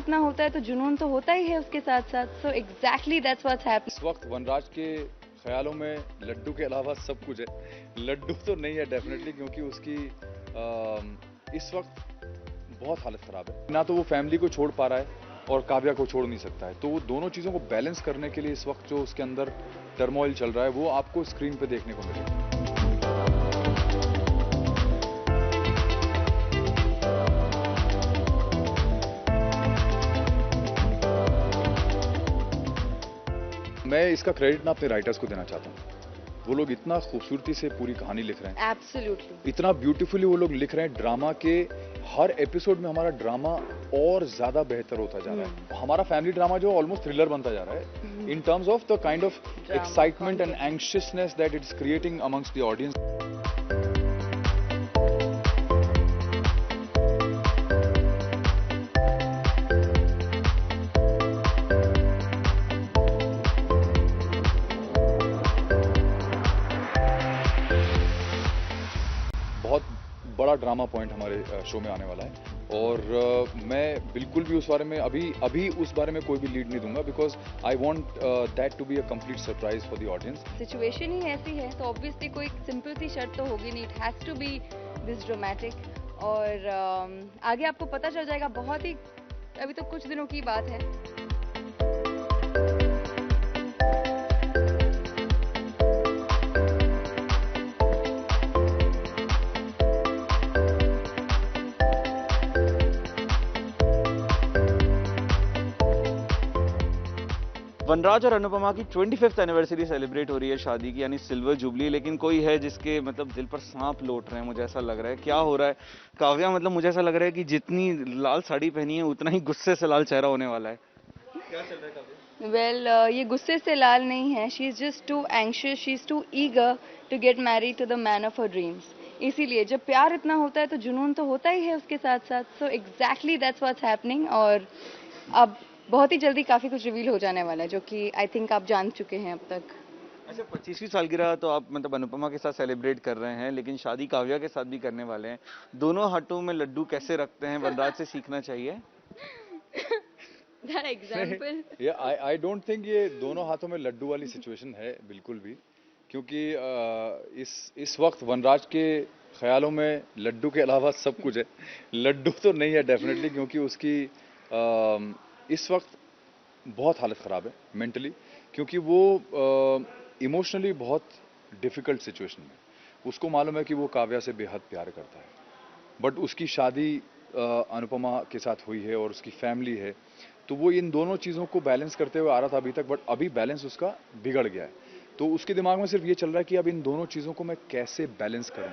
इतना होता है तो जुनून तो होता ही है उसके साथ साथ. So exactly that's what's happening. इस वक्त वनराज के ख्यालों में लड्डू के अलावा सब कुछ है. लड्डू तो नहीं है डेफिनेटली, क्योंकि उसकी इस वक्त बहुत हालत ख़राब है. ना तो वो फैमिली को छोड़ पा रहा है और काव्या को छोड़ नहीं सकता है. तो वो दोनों चीज़ों को बैलेंस करने के लिए इस वक्त जो उसके अंदर टर्मोइल चल रहा है वो आपको स्क्रीन पे देखने को मिलेगा. मैं इसका क्रेडिट ना अपने राइटर्स को देना चाहता हूँ. वो लोग इतना खूबसूरती से पूरी कहानी लिख रहे हैं. एब्सोल्युटली. इतना ब्यूटीफुली वो लोग लिख रहे हैं. ड्रामा के हर एपिसोड में हमारा ड्रामा और ज्यादा बेहतर होता जा रहा है. हमारा फैमिली ड्रामा जो ऑलमोस्ट थ्रिलर बनता जा रहा है in terms of the kind of excitement and anxiousness that it's creating amongst the audience. बहुत बड़ा ड्रामा पॉइंट हमारे शो में आने वाला है और मैं बिल्कुल भी उस बारे में अभी उस बारे में कोई भी लीड नहीं दूंगा, because I want that to be a complete surprise for the audience. Situation ही ऐसी है तो ऑब्वियसली कोई सिंपल सी शर्त तो होगी नहीं. It has to be this dramatic. और आगे आपको पता चल जाएगा. बहुत ही अभी तो कुछ दिनों की बात है. वनराज और अनुपमा की 25th एनिवर्सरी सेलिब्रेट हो रही है शादी की, यानी सिल्वर जुबली. लेकिन कोई है जिसके मतलब दिल पर सांप लौट रहे हैं, मुझे ऐसा लग रहा है. क्या हो रहा है काव्या? मतलब मुझे ऐसा लग रहा है कि जितनी लाल साड़ी पहनी है उतना ही गुस्से से लाल चेहरा होने वाला है. क्या चल रहा है काव्या? वेल ये गुस्से से लाल नहीं है. She is just too anxious. She is too eager to get married to the man of her dreams. इसीलिए जब प्यार इतना होता है तो जुनून तो होता ही है उसके साथ साथ. So exactly that's what's happening. और अब बहुत ही जल्दी काफी कुछ रिवील हो जाने वाला है जो कि आई थिंक आप जान चुके हैं अब तक. अच्छा, 25वीं सालगिरह तो आप मतलब अनुपमा के साथ सेलिब्रेट कर रहे हैं, लेकिन शादी काव्या के साथ भी करने वाले हैं. दोनों हाथों में लड्डू कैसे रखते हैं, वनराज से सीखना चाहिए. That example. I don't think ये दोनों हाथों में लड्डू वाली सिचुएशन है बिल्कुल भी, क्योंकि इस वक्त वनराज के ख्यालों में लड्डू के अलावा सब कुछ है. लड्डू तो नहीं है डेफिनेटली, क्योंकि उसकी इस वक्त बहुत हालत ख़राब है मेंटली, क्योंकि वो इमोशनली बहुत डिफ़िकल्ट सिचुएशन में. उसको मालूम है कि वो काव्या से बेहद प्यार करता है, बट उसकी शादी अनुपमा के साथ हुई है और उसकी फैमिली है. तो वो इन दोनों चीज़ों को बैलेंस करते हुए आ रहा था अभी तक, बट अभी बैलेंस उसका बिगड़ गया है. तो उसके दिमाग में सिर्फ ये चल रहा है कि अब इन दोनों चीज़ों को मैं कैसे बैलेंस करूं,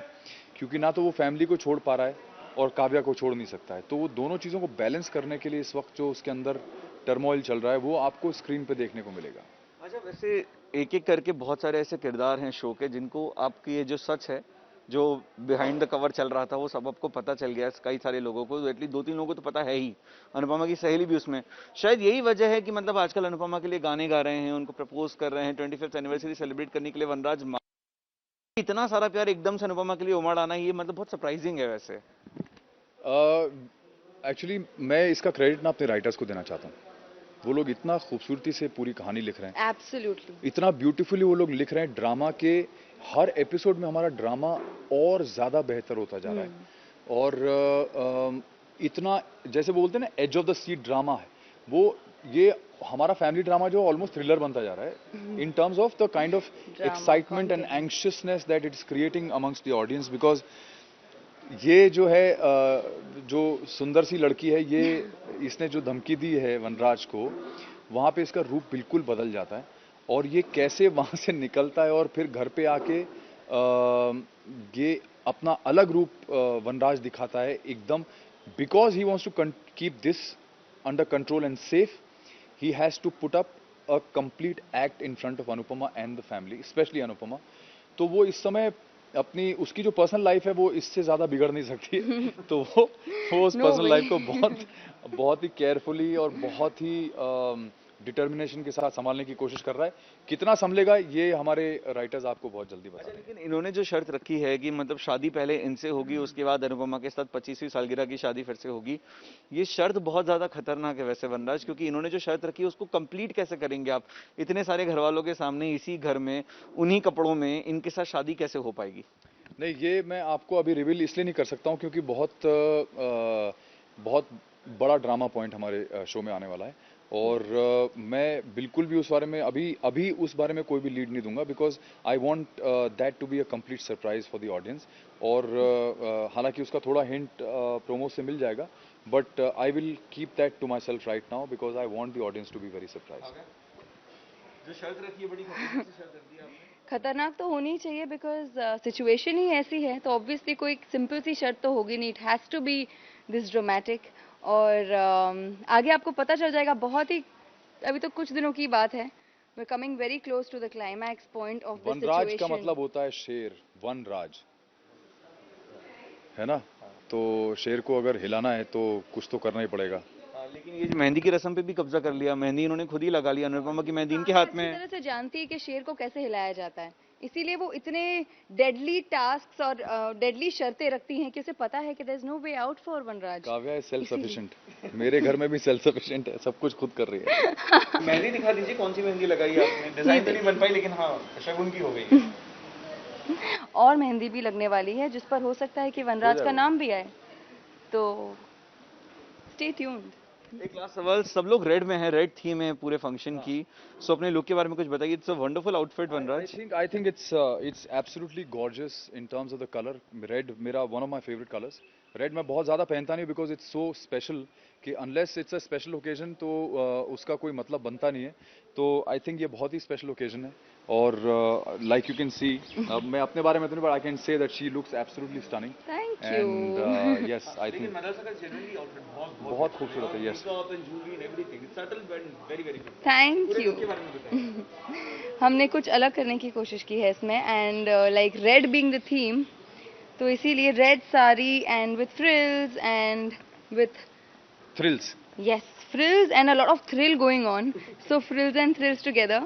क्योंकि ना तो वो फैमिली को छोड़ पा रहा है और काव्या को छोड़ नहीं सकता है. तो वो दोनों चीज़ों को बैलेंस करने के लिए इस वक्त जो उसके अंदर टर्मोइल चल रहा है वो आपको स्क्रीन पे देखने को मिलेगा. अच्छा, वैसे एक एक करके बहुत सारे ऐसे किरदार हैं शो के जिनको आपकी ये जो सच है, जो बिहाइंड द कवर चल रहा था, वो सब आपको पता चल गया है. कई सारे लोगों को, एटलीस्ट 2-3 लोगों को तो पता है ही. अनुपमा की सहेली भी उसमें. शायद यही वजह है कि मतलब आजकल अनुपमा के लिए गाने गा रहे हैं, उनको प्रपोज कर रहे हैं. 25th एनिवर्सरी सेलिब्रेट करने के लिए वनराज इतना सारा प्यार एकदम से अनुपमा के लिए उमड़ आना, ये मतलब बहुत सरप्राइजिंग है. वैसे एक्चुअली मैं इसका क्रेडिट ना अपने राइटर्स को देना चाहता हूँ. वो लोग इतना खूबसूरती से पूरी कहानी लिख रहे हैं. एब्सोल्युटली. इतना ब्यूटीफुली वो लोग लिख रहे हैं. ड्रामा के हर एपिसोड में हमारा ड्रामा और ज्यादा बेहतर होता जा रहा है. और इतना जैसे बोलते हैं ना, edge of the seat drama है वो. ये हमारा फैमिली ड्रामा जो ऑलमोस्ट थ्रिलर बनता जा रहा है in terms of the kind of excitement and anxiousness that it's creating amongst the audience. Because ये जो है जो सुंदर सी लड़की है, ये इसने जो धमकी दी है वनराज को, वहाँ पे इसका रूप बिल्कुल बदल जाता है. और ये कैसे वहाँ से निकलता है और फिर घर पे आके ये अपना अलग रूप वनराज दिखाता है एकदम. Because he wants to keep this under control and safe, he has to put up a complete act in front of Anupama and the family, especially Anupama. तो वो इस समय अपनी उसकी जो पर्सनल लाइफ है वो इससे ज़्यादा बिगड़ नहीं सकती. तो वो उस पर्सनल लाइफ को बहुत ही केयरफुली और बहुत ही डिटर्मिनेशन के साथ संभालने की कोशिश कर रहा है। कितना संभलेगा ये हमारे राइटर्स आपको बहुत जल्दी बता देंगे। लेकिन इन्होंने जो शर्त रखी है कि मतलब शादी पहले इनसे होगी, उसके बाद अनुपमा के साथ 25वीं सालगिरह की शादी फिर से होगी, ये शर्त बहुत ज्यादा खतरनाक है वैसे वनराज, क्योंकि इन्होंने जो शर्त रखी है उसको कंप्लीट कैसे करेंगे आप? इतने सारे घर वालों के सामने, इसी घर में, उन्हीं कपड़ों में इनके साथ शादी कैसे हो पाएगी? नहीं, ये मैं आपको अभी रिवील इसलिए नहीं कर सकता हूँ क्योंकि बहुत बड़ा ड्रामा पॉइंट हमारे शो में आने वाला है और मैं बिल्कुल भी उस बारे में अभी उस बारे में कोई भी लीड नहीं दूंगा because I want that to be a complete surprise for the audience. और हालांकि उसका थोड़ा हिंट प्रोमो से मिल जाएगा, but I will keep that to myself right now because I want the audience to be very surprise. जो शर्त रखी है बड़ी खतरनाक शर्त रखी है आपने। खतरनाक तो होनी चाहिए बिकॉज सिचुएशन ही ऐसी है, तो ऑब्वियसली कोई सिंपल सी शर्त तो होगी नहीं, it has to be this dramatic. और आगे आपको पता चल जाएगा, बहुत ही अभी तो कुछ दिनों की बात है। We are coming very close to the climax point of the Vanraj का सिचुएशन। मतलब होता है शेर, वनराज, है ना? तो शेर को अगर हिलाना है तो कुछ तो करना ही पड़ेगा। लेकिन ये जो मेहंदी की रस्म पे भी कब्जा कर लिया, मेहंदी इन्होंने खुद ही लगा लिया, अनुपमा की मेहंदी इनके हाथ में अच्छी है। तरह से जानती है कि शेर को कैसे हिलाया जाता है, इसीलिए वो इतने डेडली टास्क और डेडली शर्तें रखती हैं कि उसे पता है कि there is no way out for Vanraj. Kavya is self sufficient. मेरे घर में भी सेल्फ सफिशिएंट है, सब कुछ खुद कर रही है। मेहंदी दिखा दीजिए, कौन सी मेहंदी लगाई है आपने? डिजाइन तो नहीं बन पाई लेकिन हाँ शगुन की हो गई। और मेहंदी भी लगने वाली है जिस पर हो सकता है कि वनराज का नाम भी आए, तो स्टे ट्यून्ड। एक लास्ट सवाल, सब लोग रेड में है, रेड थीम है पूरे फंक्शन की, सो अपने लुक के बारे में कुछ बताइए। It's a wonderful outfit Vanraj. I think it's absolutely gorgeous in terms of the color. Red मेरा one of my favorite colors. Red मैं बहुत ज़्यादा पहनता नहीं because it's so special कि unless it's a special occasion तो उसका कोई मतलब बनता नहीं है। तो I think ये बहुत ही special occasion है और like you can see, मैं अपने बारे में तो नहीं, but I can say that she looks absolutely stunning. Thank you. And yes, I think मदरसा का जनरली आउटफिट बहुत खूबसूरत है। Yes. Thank you. हमने कुछ अलग करने की कोशिश की है इसमें, and like red being the theme, तो इसीलिए red sari and with frills and with Thrills. yes frills and a lot of thrill going on, so frills and thrills together,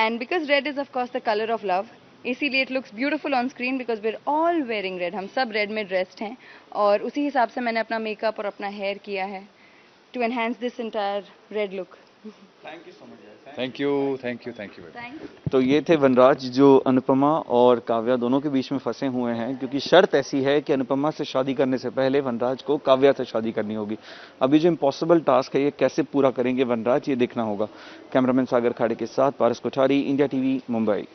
and because red is of course the color of love, इसीलिए it looks beautiful on screen because we're all wearing red, हम सब red में dressed हैं और उसी हिसाब से मैंने अपना मेकअप और अपना हेयर किया है to enhance this entire red look. Thank you so much. Thank you, thank you, thank you. Thanks. तो ये थे वनराज जो अनुपमा और काव्या दोनों के बीच में फंसे हुए हैं, क्योंकि शर्त ऐसी है कि अनुपमा से शादी करने से पहले वनराज को काव्या से शादी करनी होगी। अभी जो इम्पॉसिबल टास्क है ये कैसे पूरा करेंगे वनराज, ये देखना होगा। कैमरामैन सागर खाड़े के साथ पारस कोठारी, इंडिया टीवी, मुंबई।